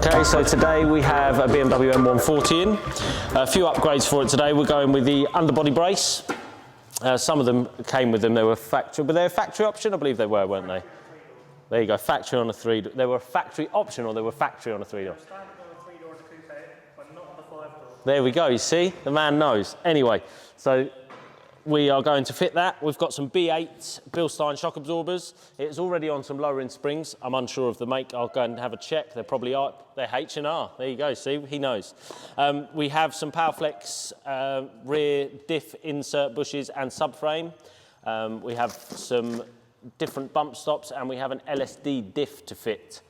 Okay, so today we have a BMW M140 in. A few upgrades for it today. We're going with the underbody brace. Some of them came with them, they were factory, but they're a factory option, I believe they were, weren't they? There you go, factory on a three-door. They were factory option or they were factory on a three-door? Standard on a three-door coupe, but not on the five-door. There we go, you see? The man knows. Anyway, so we are going to fit that. We've got some B8 Bilstien shock absorbers. It's already on some lowering springs. I'm unsure of the make. I'll go and have a check. They probably are. They're H&R. There you go. See, he knows. We have some Powerflex rear diff insert bushes and subframe. We have some different bump stops and we have an LSD diff to fit.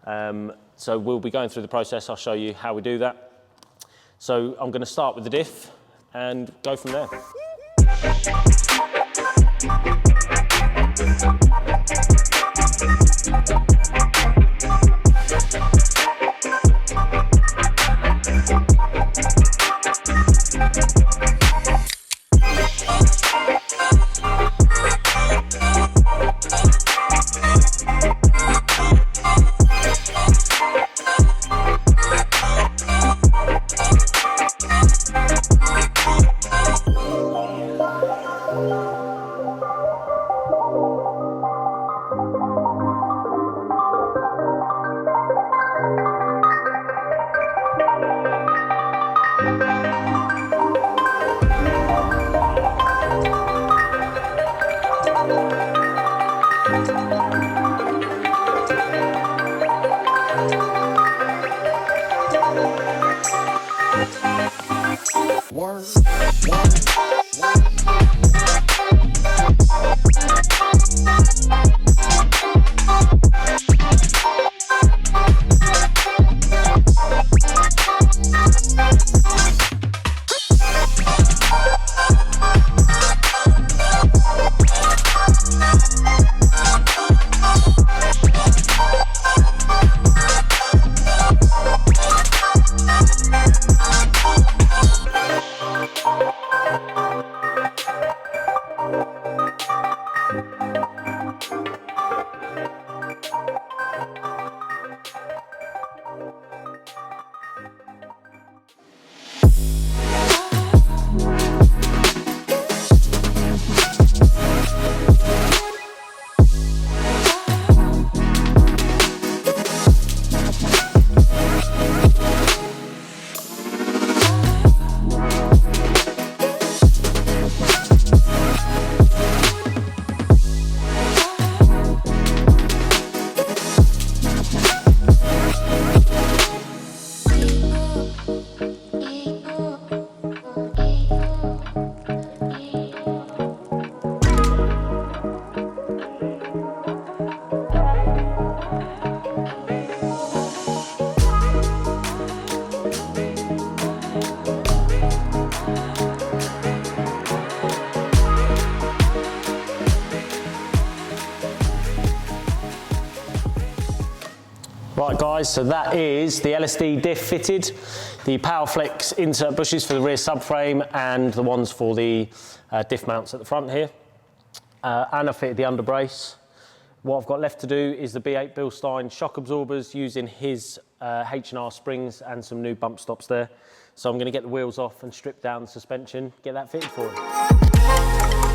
So we'll be going through the process. I'll show you how we do that. So I'm going to start with the diff and go from there. Right guys, so that is the LSD diff fitted, the Powerflex insert bushes for the rear subframe and the ones for the diff mounts at the front here. And I fitted the underbrace. What I've got left to do is the B8 Bilstien shock absorbers using his H&R springs and some new bump stops there. So I'm going to get the wheels off and strip down the suspension, get that fitted for him.